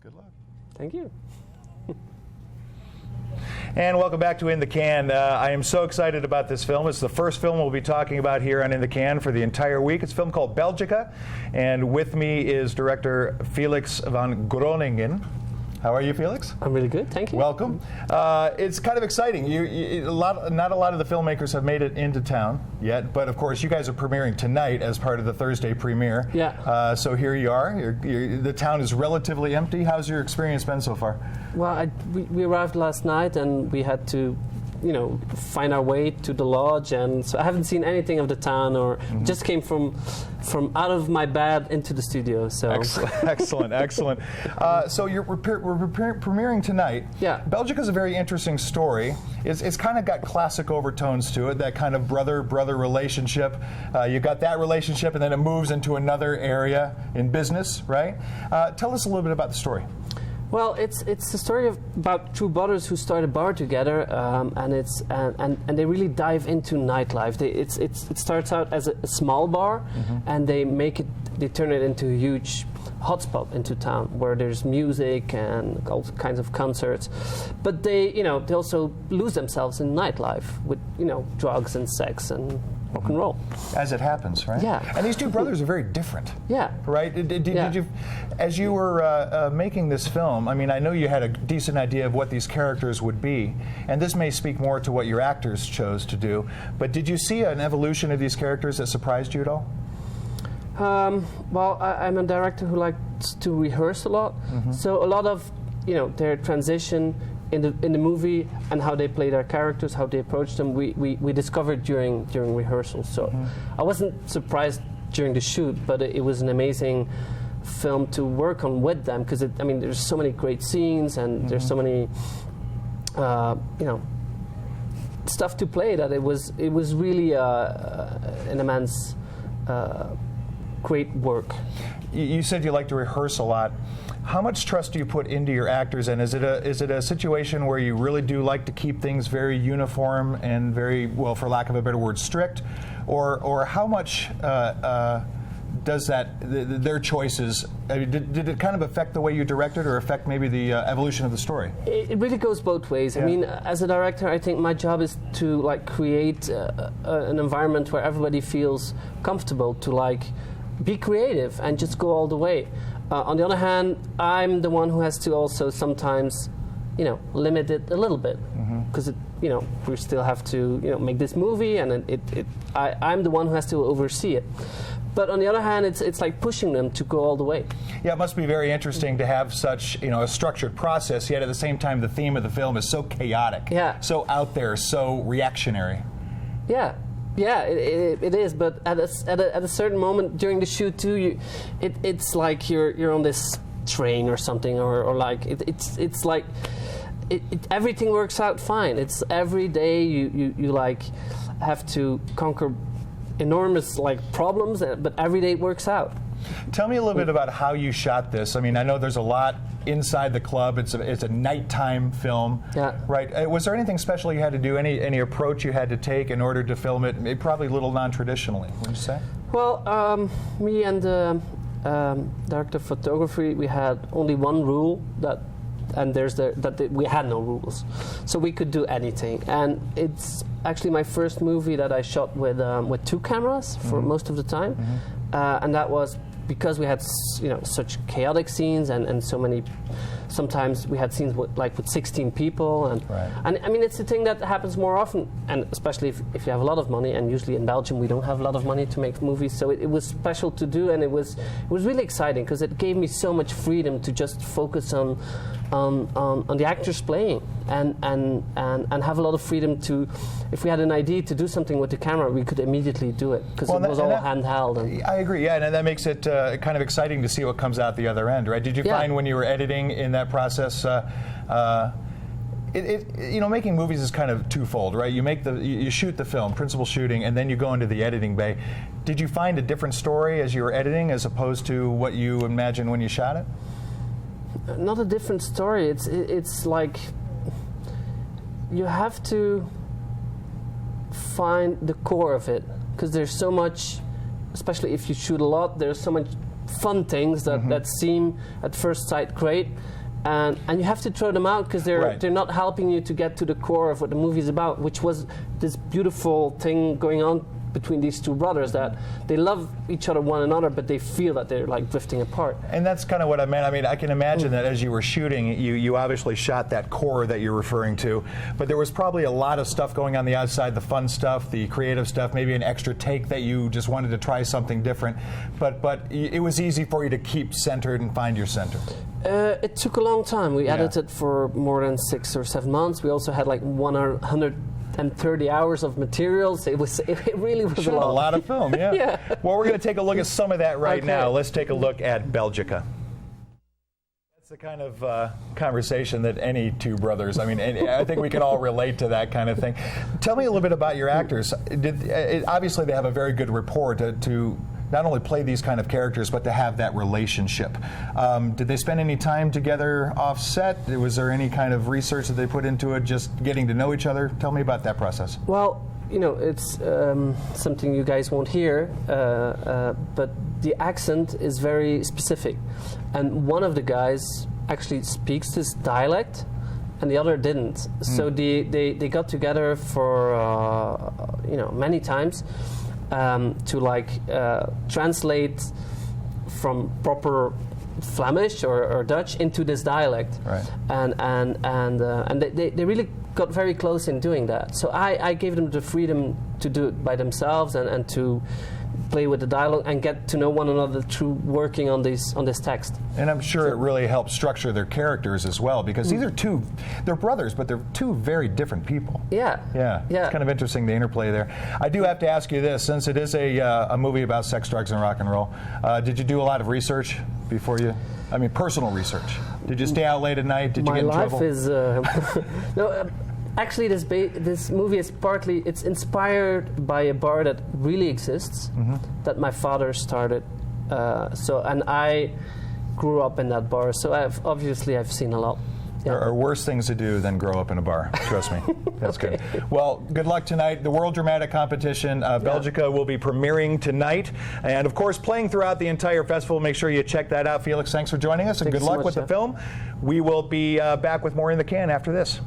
Good luck. Thank you. And welcome back to In the Can. I am so excited about this film. It's the first film we'll be talking about here on In the Can for the entire week. It's a film called Belgica, and with me is director Felix van Groningen. How are you, Felix? I'm really good, thank you. Welcome. It's kind of exciting. Not a lot of the filmmakers have made it into town yet, but of course you guys are premiering tonight as part of the Thursday premiere. Yeah. So here you are. The town is relatively empty. How's your experience been so far? Well, we arrived last night and we had to, find our way to the lodge, and so I haven't seen anything of the town, or just came from out of my bed into the studio. So excellent. So we're premiering tonight. Yeah. Belgica is a very interesting story. It's kind of got classic overtones to it. That kind of brother relationship. You've got that relationship, and then it moves into another area in business, right? Tell us a little bit about the story. Well, it's the story about two brothers who start a bar together, and they really dive into nightlife. It starts out as a small bar, and they turn it into a huge hotspot into town where there's music and all kinds of concerts. But they also lose themselves in nightlife with drugs and sex and rock and roll. As it happens, right? Yeah. And these two brothers are very different. Yeah. Right? Did you, as you were making this film, I mean, I know you had a decent idea of what these characters would be, and this may speak more to what your actors chose to do, but did you see an evolution of these characters that surprised you at all? Well, I'm a director who likes to rehearse a lot, so a lot of their transition in the movie and how they play their characters, how they approach them, we discovered during rehearsals. So I wasn't surprised during the shoot, but it was an amazing film to work on with them, because there's so many great scenes and there's so many stuff to play that it was really an immense great work. You said you like to rehearse a lot. How much trust do you put into your actors, and is it a situation where you really do like to keep things very uniform and very, well, for lack of a better word, strict, or how much does their choices, did it kind of affect the way you directed, or affect maybe the evolution of the story? It really goes both ways. Yeah. I mean, as a director, I think my job is to create an environment where everybody feels comfortable to be creative and just go all the way. On the other hand, I'm the one who has to also sometimes, limit it a little bit, because we still have to, make this movie, and I'm the one who has to oversee it. But on the other hand, it's like pushing them to go all the way. Yeah, it must be very interesting to have such, a structured process, yet at the same time the theme of the film is so chaotic, so out there, so reactionary. Yeah, it is. But at a certain moment during the shoot too, it's like you're on this train or something, or it's like everything works out fine. It's every day you have to conquer enormous problems, but every day it works out. Tell me a little bit about how you shot this. I mean, I know there's a lot inside the club. It's a nighttime film, right? Was there anything special you had to do? Any approach you had to take in order to film it? Probably a little non-traditionally, would you say? Well, me and the director of photography, we had only one rule we had no rules, so we could do anything. And it's actually my first movie that I shot with two cameras for most of the time, and that was because we had such chaotic scenes and so many. Sometimes we had scenes with 16 people, and I mean, it's a thing that happens more often, and especially if you have a lot of money. And usually in Belgium we don't have a lot of money to make movies, so it was special to do, and it was really exciting because it gave me so much freedom to just focus on the actors playing, and have a lot of freedom to, if we had an idea to do something with the camera, we could immediately do it because it was all handheld. I agree, and that makes it kind of exciting to see what comes out the other end, right? Did you find when you were editing in that process, making movies is kind of twofold, right? You shoot the film, principal shooting, and then you go into the editing bay. Did you find a different story as you were editing as opposed to what you imagined when you shot it? Not a different story. It's like you have to find the core of it, because there's so much, especially if you shoot a lot, there's so much fun things that seem at first sight great. And you have to throw them out because they're not helping you to get to the core of what the movie is about, which was this beautiful thing going on between these two brothers, that they love each other, one another, but they feel that they're like drifting apart. And that's kind of what I meant. I mean, I can imagine that as you were shooting, you obviously shot that core that you're referring to, but there was probably a lot of stuff going on the outside, the fun stuff, the creative stuff, maybe an extra take that you just wanted to try something different. But it was easy for you to keep centered and find your center. It took a long time. We edited for more than 6 or 7 months. We also had like 130 hours of materials. It really was a lot of film. Yeah. Well, we're going to take a look at some of that right now. Let's take a look at Belgica. That's the kind of conversation that any two brothers, I mean, I think we can all relate to that kind of thing. Tell me a little bit about your actors. Obviously, they have a very good rapport to not only play these kind of characters, but to have that relationship. Did they spend any time together off set? Was there any kind of research that they put into it, just getting to know each other? Tell me about that process. Well, you know, it's something you guys won't hear, but the accent is very specific. And one of the guys actually speaks this dialect, and the other didn't. So they got together for, many times, to translate from proper Flemish or Dutch into this dialect, right. and they really got very close in doing that. So I gave them the freedom to do it by themselves and to play with the dialogue and get to know one another through working on this text. And I'm sure it really helped structure their characters as well, because these are they're brothers, but they're two very different people. Yeah. It's kind of interesting, the interplay there. I do have to ask you this, since it is a movie about sex, drugs, and rock and roll, did you do a lot of research before you, personal research? Did you stay out late at night? Did you get in trouble? My life is, no, actually, this movie is it's inspired by a bar that really exists, that my father started. And I grew up in that bar, so I've seen a lot. There are worse things to do than grow up in a bar. Trust me. That's good. Well, good luck tonight. The World Dramatic Competition, Belgica, will be premiering tonight. And, of course, playing throughout the entire festival. Make sure you check that out. Felix, thanks for joining us, and good luck with the film. We will be back with more in the can after this.